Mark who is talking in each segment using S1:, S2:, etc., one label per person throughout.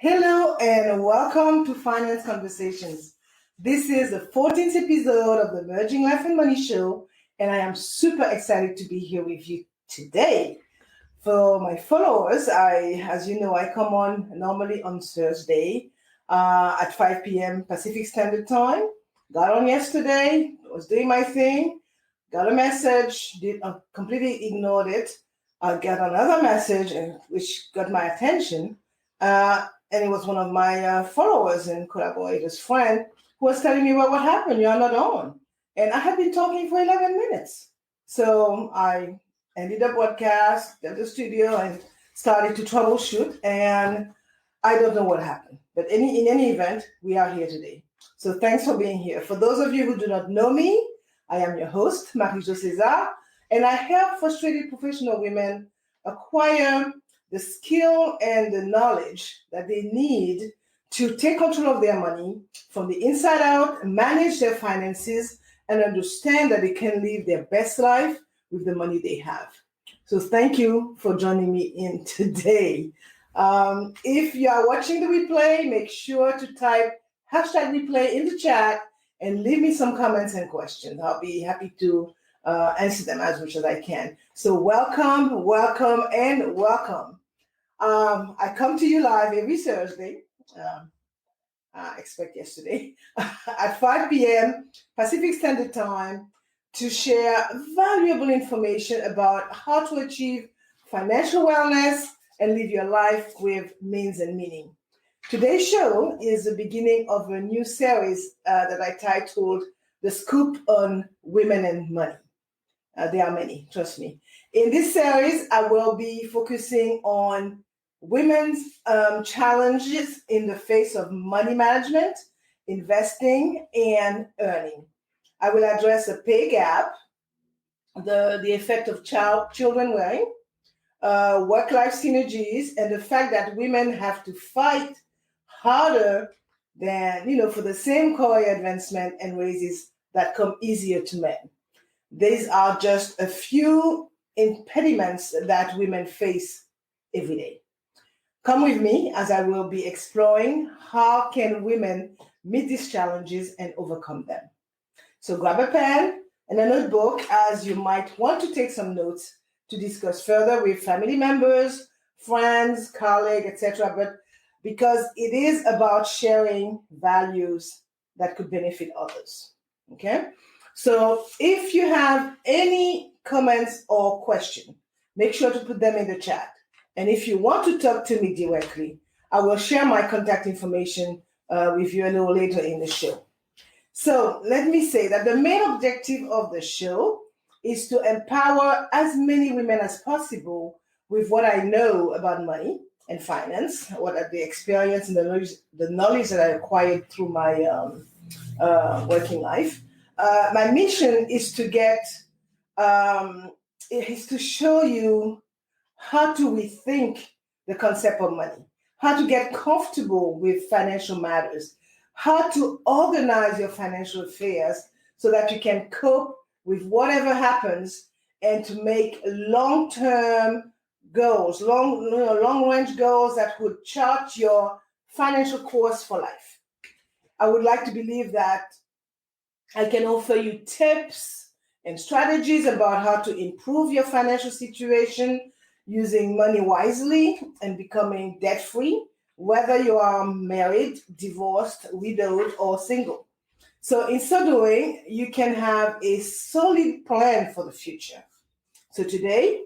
S1: Hello and welcome to Finance Conversations. This is the 14th episode of the Merging Life and Money Show, and I am super excited to be here with you today. For my followers, as you know, I come on normally on Thursday at 5 p.m. Pacific Standard Time. Got on yesterday, was doing my thing, got a message, completely ignored it. I got another message, which got my attention. And it was one of my followers and collaborators, friend, who was telling me, well, what happened? You're not on. And I had been talking for 11 minutes. So I ended the broadcast at the studio and started to troubleshoot. And I don't know what happened. But in any event, we are here today. So thanks for being here. For those of you who do not know me, I am your host, Marie-Jo César, and I help frustrated professional women acquire the skill and the knowledge that they need to take control of their money from the inside out, manage their finances, and understand that they can live their best life with the money they have. So thank you for joining me in today. If you are watching the replay, make sure to type #replay in the chat and leave me some comments and questions. I'll be happy to answer them as much as I can. So welcome, welcome, and welcome. I come to you live every Thursday, I expect yesterday, at 5 p.m. Pacific Standard Time to share valuable information about how to achieve financial wellness and live your life with means and meaning. Today's show is the beginning of a new series that I titled The Scoop on Women and Money. There are many, trust me. In this series, I will be focusing on women's challenges in the face of money management, investing, and earning. I will address the pay gap, the effect of children rearing, work-life synergies, and the fact that women have to fight harder than, for the same career advancement and raises that come easier to men. These are just a few impediments that women face every day. Come with me as I will be exploring how can women meet these challenges and overcome them. So grab a pen and a notebook as you might want to take some notes to discuss further with family members, friends, colleagues, etc. But because it is about sharing values that could benefit others. Okay? So if you have any comments or questions, make sure to put them in the chat. And if you want to talk to me directly, I will share my contact information with you a little later in the show. So let me say that the main objective of the show is to empower as many women as possible with what I know about money and finance, what are the experience and the knowledge that I acquired through my working life. My mission is to show you how to rethink the concept of money, how to get comfortable with financial matters, how to organize your financial affairs so that you can cope with whatever happens and to make long-term goals, long-range goals that would chart your financial course for life. I would like to believe that I can offer you tips and strategies about how to improve your financial situation using money wisely and becoming debt-free, whether you are married, divorced, widowed, or single. So in so doing, you can have a solid plan for the future. So today,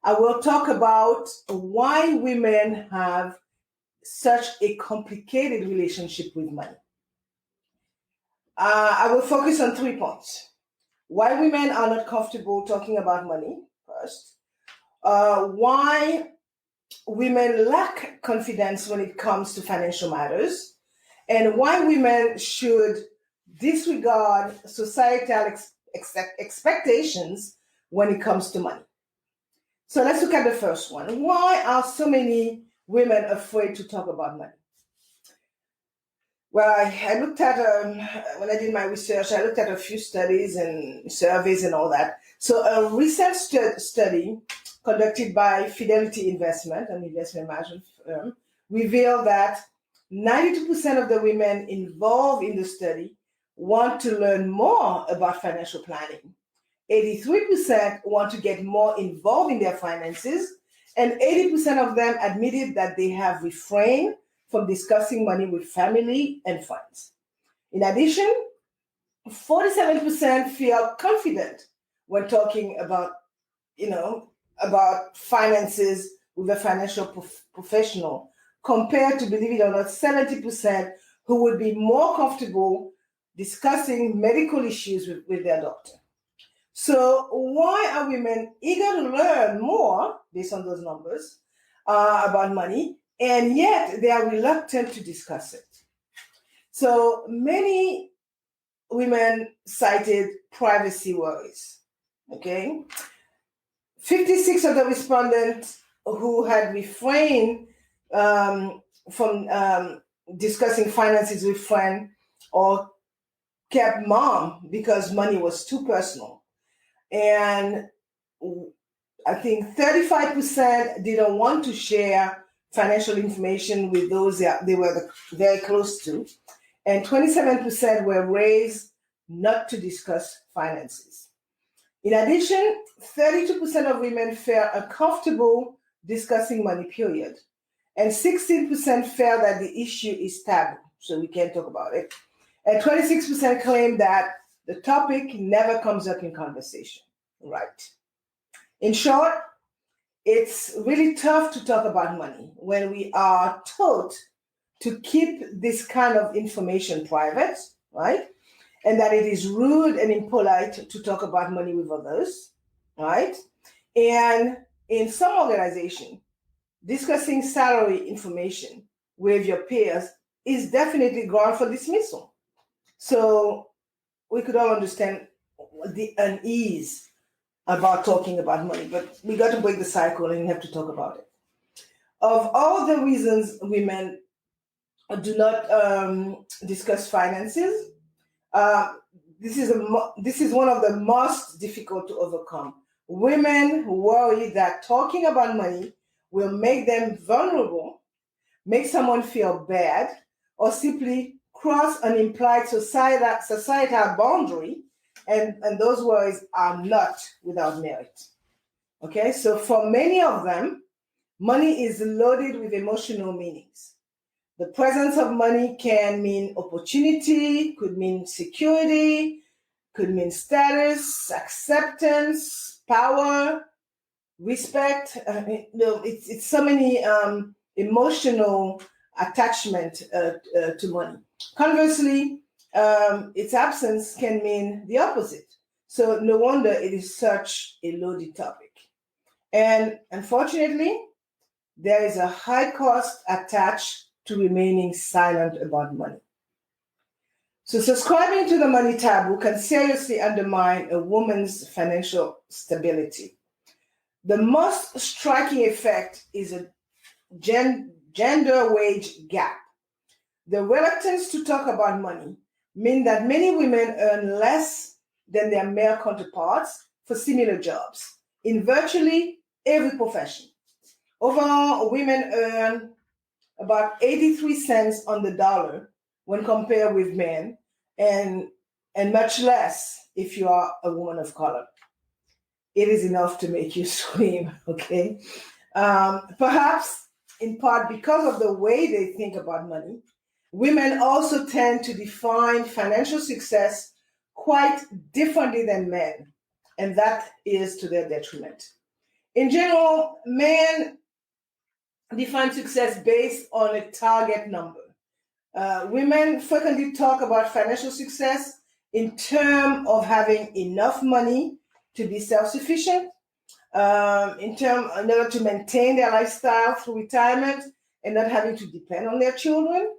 S1: I will talk about why women have such a complicated relationship with money. I will focus on 3 points. Why women are not comfortable talking about money, first. Why women lack confidence when it comes to financial matters, and why women should disregard societal expectations when it comes to money. So let's look at the first one. Why are so many women afraid to talk about money? Well, I looked at, when I did my research, I looked at a few studies and surveys and all that. So a recent study conducted by Fidelity Investment, an investment management firm, revealed that 92% of the women involved in the study want to learn more about financial planning. 83% want to get more involved in their finances, and 80% of them admitted that they have refrained from discussing money with family and friends. In addition, 47% feel confident when talking about, about finances with a financial professional, compared to, believe it or not, 70% who would be more comfortable discussing medical issues with their doctor. So why are women eager to learn more, based on those numbers, about money, and yet they are reluctant to discuss it? So many women cited privacy worries, okay? 56 of the respondents who had refrained from discussing finances with friends or kept mum because money was too personal. And I think 35% didn't want to share financial information with those they were very close to. And 27% were raised not to discuss finances. In addition, 32% of women felt uncomfortable discussing money, period. And 16% felt that the issue is taboo, so we can't talk about it. And 26% claim that the topic never comes up in conversation. Right. In short, it's really tough to talk about money when we are taught to keep this kind of information private, right? And that it is rude and impolite to talk about money with others, right? And in some organization, discussing salary information with your peers is definitely ground for dismissal. So we could all understand the unease about talking about money, but we got to break the cycle and we have to talk about it. Of all the reasons women do not discuss finances, this is one of the most difficult to overcome. Women worry that talking about money will make them vulnerable, make someone feel bad, or simply cross an implied societal boundary, and those worries are not without merit. Okay, so for many of them, money is loaded with emotional meanings. The presence of money can mean opportunity, could mean security, could mean status, acceptance, power, respect. It's so many emotional attachment to money. Conversely, its absence can mean the opposite. So no wonder it is such a loaded topic. And unfortunately, there is a high cost attached to remaining silent about money. So subscribing to the money taboo can seriously undermine a woman's financial stability. The most striking effect is a gender wage gap. The reluctance to talk about money means that many women earn less than their male counterparts for similar jobs in virtually every profession. Overall, women earn about 83 cents on the dollar when compared with men, and much less if you are a woman of color. It is enough to make you scream, okay? Perhaps in part because of the way they think about money, women also tend to define financial success quite differently than men, and that is to their detriment. In general, men define success based on a target number. Women frequently talk about financial success in terms of having enough money to be self-sufficient, in order to maintain their lifestyle through retirement and not having to depend on their children.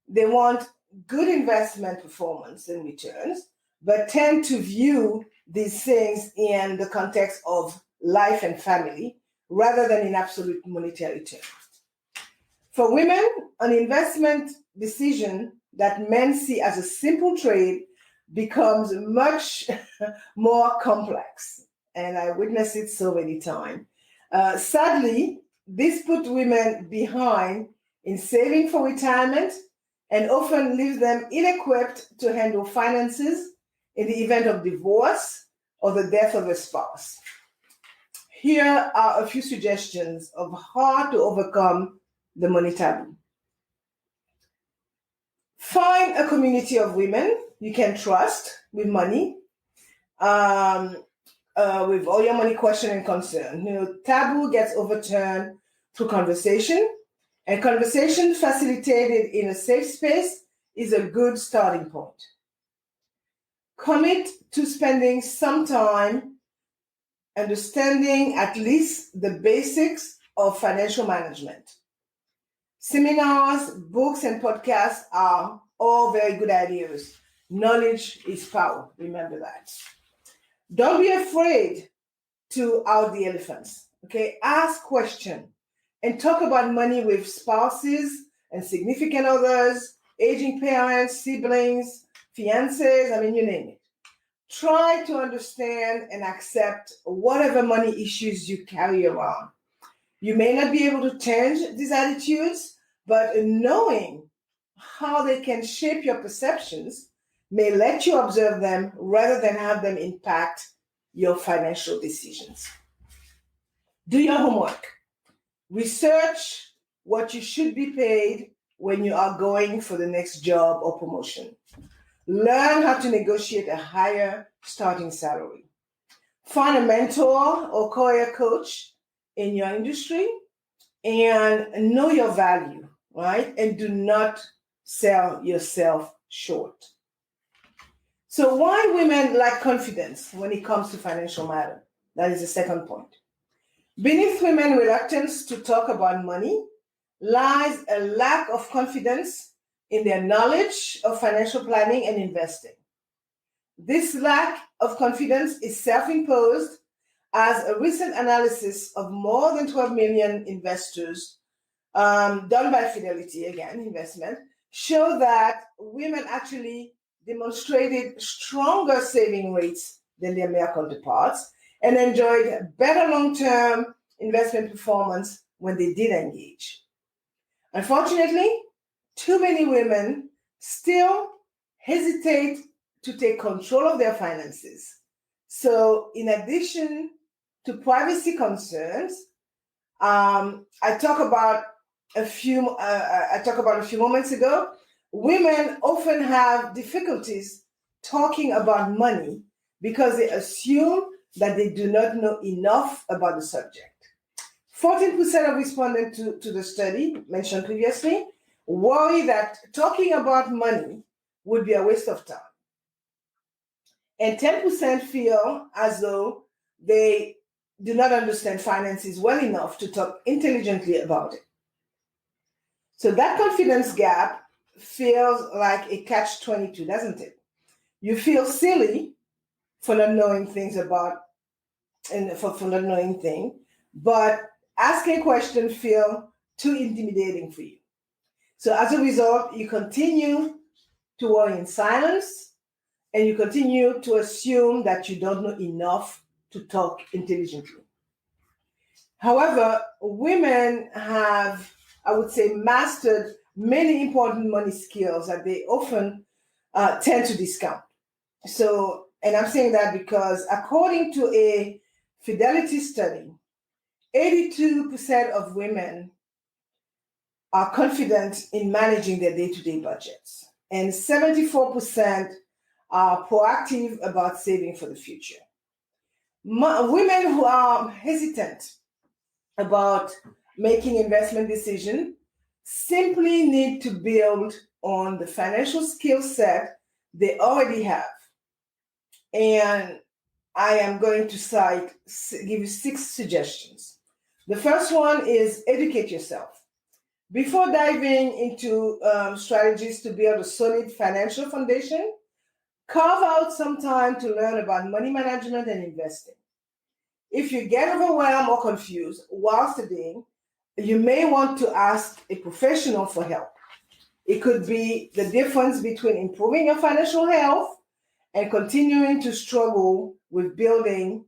S1: They want good investment performance and returns, but tend to view these things in the context of life and family rather than in absolute monetary terms. For women, an investment decision that men see as a simple trade becomes much more complex. And I witnessed it so many times. Sadly, this put women behind in saving for retirement and often leaves them ill-equipped to handle finances in the event of divorce or the death of a spouse. Here are a few suggestions of how to overcome the money taboo. Find a community of women you can trust with money, with all your money question and concern. Taboo gets overturned through conversation, and conversation facilitated in a safe space is a good starting point. Commit to spending some time understanding at least the basics of financial management. Seminars, books, and podcasts are all very good ideas. Knowledge is power. Remember that. Don't be afraid to out the elephants. Okay, ask questions and talk about money with spouses and significant others, aging parents, siblings, fiancés. You name it. Try to understand and accept whatever money issues you carry around. You may not be able to change these attitudes, but knowing how they can shape your perceptions may let you observe them rather than have them impact your financial decisions. Do your homework. Research what you should be paid when you are going for the next job or promotion. Learn how to negotiate a higher starting salary. Find a mentor or career coach in your industry and know your value, right? And do not sell yourself short. So why women lack confidence when it comes to financial matter? That is the second point. Beneath women's reluctance to talk about money lies a lack of confidence in their knowledge of financial planning and investing. This lack of confidence is self-imposed, as a recent analysis of more than 12 million investors done by Fidelity, again, investment, show that women actually demonstrated stronger saving rates than their male counterparts and enjoyed better long-term investment performance when they did engage. Unfortunately, too many women still hesitate to take control of their finances. So in addition to privacy concerns, I talked about a few moments ago, women often have difficulties talking about money because they assume that they do not know enough about the subject. 14% of respondents to the study mentioned previously worry that talking about money would be a waste of time. And 10% feel as though they do not understand finances well enough to talk intelligently about it. So that confidence gap feels like a catch-22, doesn't it? You feel silly for not knowing things for not knowing things, but asking questions feel too intimidating for you. So as a result, you continue to worry in silence, and you continue to assume that you don't know enough to talk intelligently. However, women have, I would say, mastered many important money skills that they often tend to discount. So, and I'm saying that because according to a Fidelity study, 82% of women are confident in managing their day-to-day budgets, and 74% are proactive about saving for the future. Women who are hesitant about making investment decisions simply need to build on the financial skill set they already have. And I am going to give you 6 suggestions. The first one is educate yourself. Before diving into strategies to build a solid financial foundation, carve out some time to learn about money management and investing. If you get overwhelmed or confused while studying, you may want to ask a professional for help. It could be the difference between improving your financial health and continuing to struggle with building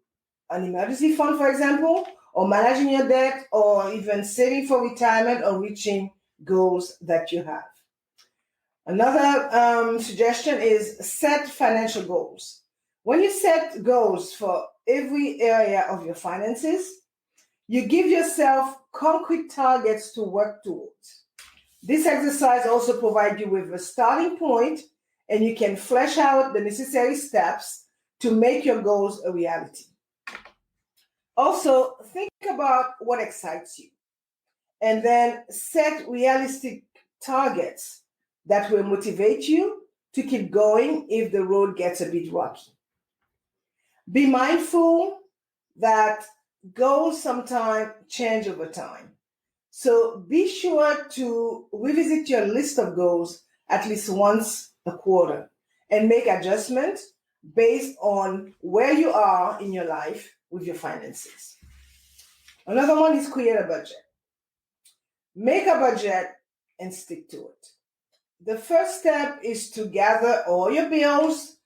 S1: an emergency fund, for example, or managing your debt, or even saving for retirement or reaching goals that you have. Another suggestion is set financial goals. When you set goals for every area of your finances, you give yourself concrete targets to work towards. This exercise also provides you with a starting point, and you can flesh out the necessary steps to make your goals a reality. Also, think about what excites you, and then set realistic targets that will motivate you to keep going if the road gets a bit rocky. Be mindful that goals sometimes change over time. So be sure to revisit your list of goals at least once a quarter and make adjustments based on where you are in your life with your finances. Another one is create a budget. Make a budget and stick to it. The first step is to gather all your bills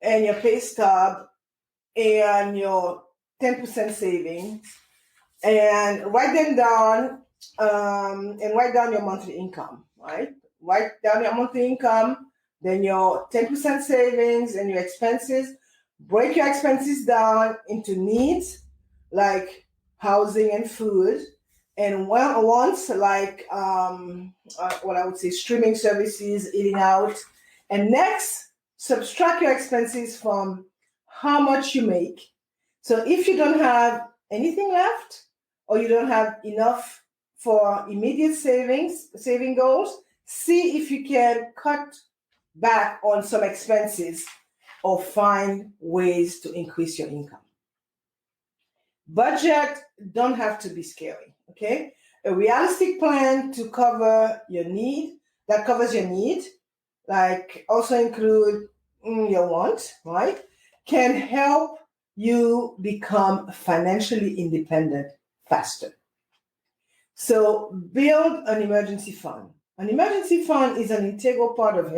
S1: and your pay stub and your 10% savings and write them down and write down your monthly income, right? Write down your monthly income, then your 10% savings and your expenses. Break your expenses down into needs like housing and food, and wants like what I would say streaming services, eating out. And next, subtract your expenses from how much you make. So if you don't have anything left, or you don't have enough for immediate saving goals, see if you can cut back on some expenses or find ways to increase your income. Budget don't have to be scary, okay? A realistic plan to cover your need, that covers your need, like also include your want, right? Can help you become financially independent faster. So build an emergency fund. An emergency fund is an integral part of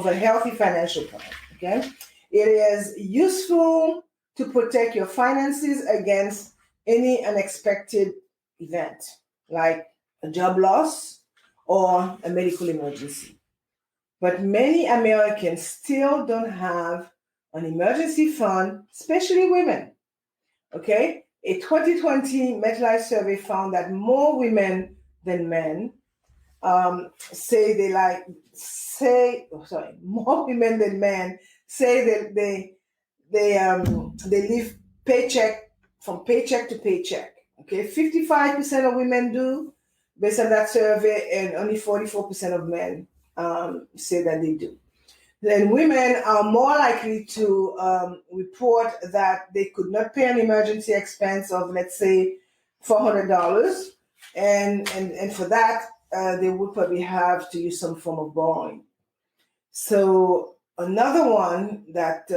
S1: a healthy financial plan. Okay, it is useful to protect your finances against any unexpected event, like a job loss or a medical emergency. But many Americans still don't have an emergency fund, especially women. Okay, a 2020 MetLife survey found that more women than men more women than men say that they live from paycheck to paycheck. Okay, 55% of women do, based on that survey, and only 44% of men say that they do. Then women are more likely to report that they could not pay an emergency expense of, let's say, $400, and for that they would probably have to use some form of borrowing. So another one that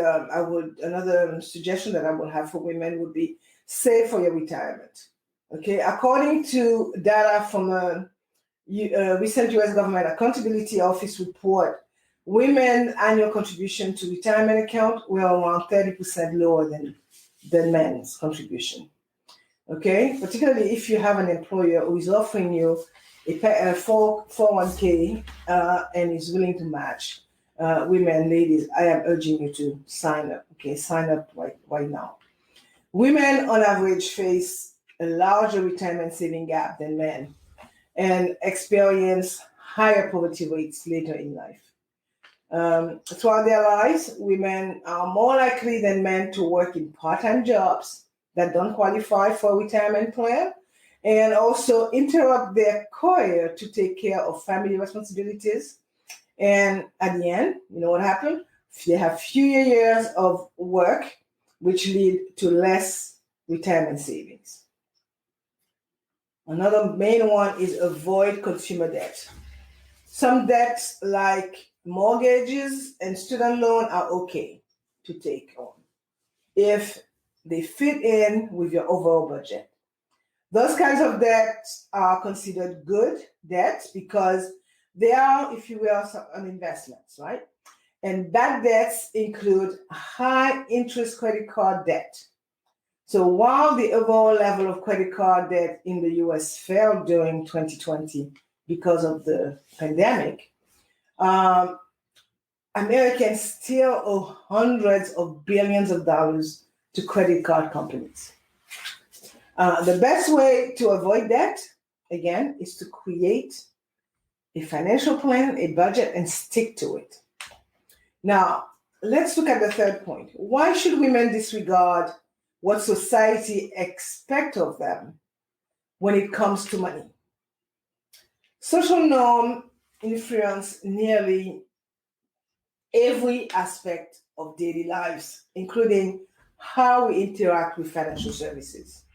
S1: another suggestion that I would have for women would be save for your retirement. Okay, according to data from a recent U.S. Government Accountability Office report, women's annual contribution to retirement account were around 30% lower than men's contribution. Okay, particularly if you have an employer who is offering you a 401k and is willing to match. Women, ladies, I am urging you to sign up. Okay, sign up right now. Women on average face a larger retirement saving gap than men and experience higher poverty rates later in life. Throughout their lives, women are more likely than men to work in part-time jobs that don't qualify for a retirement plan, and also interrupt their career to take care of family responsibilities. And at the end, you know what happened? They have fewer years of work, which lead to less retirement savings. Another main one is avoid consumer debt. Some debts like mortgages and student loan are okay to take on if they fit in with your overall budget. Those kinds of debts are considered good debts because they are, if you will, investments, right? And bad debts include high interest credit card debt. So while the overall level of credit card debt in the US fell during 2020, because of the pandemic, Americans still owe hundreds of billions of dollars to credit card companies. The best way to avoid that, again, is to create a financial plan, a budget, and stick to it. Now, let's look at the third point. Why should women disregard what society expects of them when it comes to money? Social norms influence nearly every aspect of daily lives, including how we interact with financial services.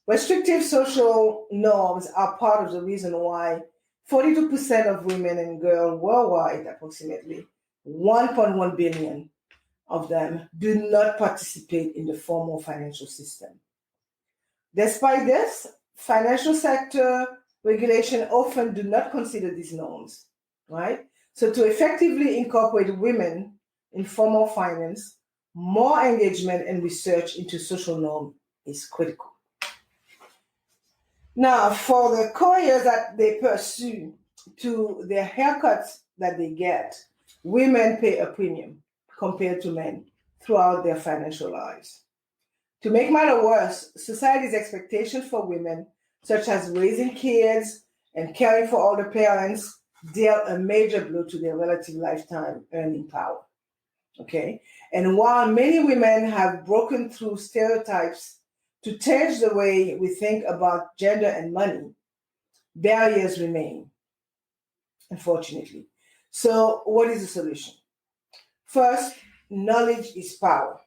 S1: Restrictive social norms are part of the reason why 42% of women and girls worldwide, approximately 1.1 billion of them, do not participate in the formal financial system. Despite this, financial sector regulation often do not consider these norms, right? So to effectively incorporate women in formal finance, more engagement and research into social norm is critical. Now, for the careers that they pursue, to their haircuts that they get, women pay a premium compared to men throughout their financial lives. To make matters worse, society's expectations for women, such as raising kids and caring for older parents, dealt a major blow to their relative lifetime earning power. Okay? And while many women have broken through stereotypes to change the way we think about gender and money, barriers remain, unfortunately. So, what is the solution? First, knowledge is power.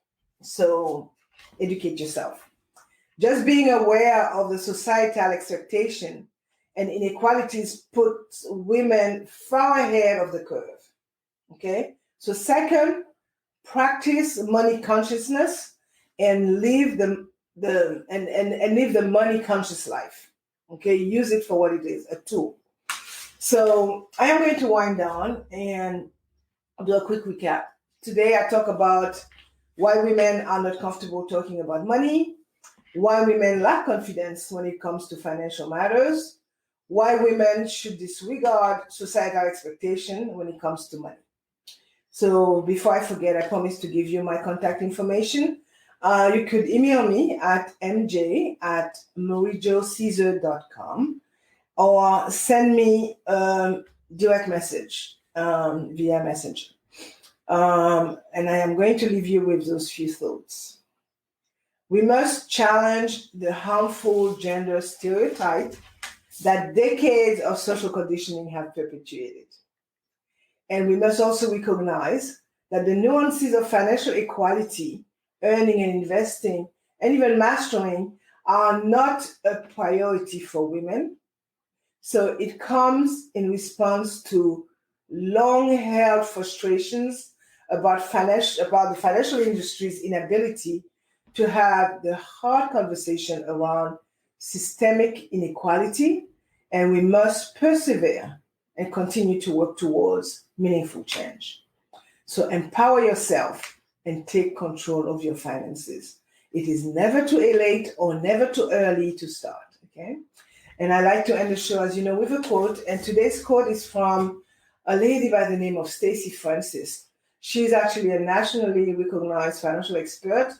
S1: So, educate yourself. Just being aware of the societal expectation and inequalities puts women far ahead of the curve. Okay? So, second, practice money consciousness and live the money conscious life. Okay, use it for what it is, a tool. So I am going to wind down and do a quick recap. Today I talk about why women are not comfortable talking about money, why women lack confidence when it comes to financial matters, why women should disregard societal expectation when it comes to money. So before I forget, I promise to give you my contact information. You could email me at mj@marijocaesar.com or send me a direct message via Messenger. And I am going to leave you with those few thoughts. We must challenge the harmful gender stereotype that decades of social conditioning have perpetuated. And we must also recognize that the nuances of financial equality, earning and investing, and even mastering are not a priority for women. So it comes in response to long-held frustrations about the financial industry's inability to have the hard conversation around systemic inequality, and we must persevere and continue to work towards meaningful change. So empower yourself and take control of your finances. It is never too late or never too early to start, okay? And I like to end the show, as you know, with a quote, and today's quote is from a lady by the name of Stacey Francis. She's actually a nationally recognized financial expert,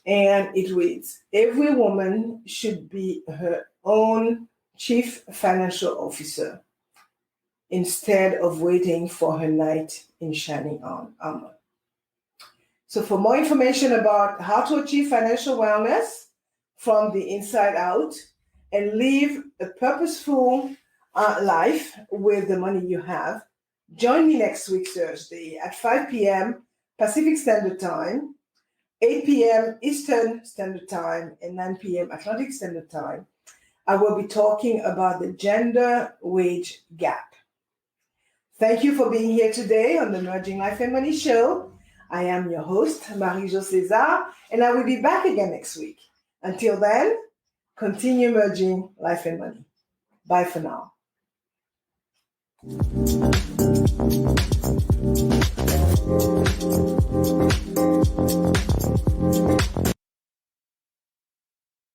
S1: and it reads, "Every woman should be her own chief financial officer instead of waiting for her knight in shining armor." So for more information about how to achieve financial wellness from the inside out and live a purposeful life with the money you have, join me next week, Thursday at 5 p.m. Pacific Standard Time, 8 p.m. Eastern Standard Time, and 9 p.m. Atlantic Standard Time. I will be talking about the gender wage gap. Thank you for being here today on the Merging Life and Money Show. I am your host, Marie-Jo César, and I will be back again next week. Until then, continue merging life and money. Bye for now.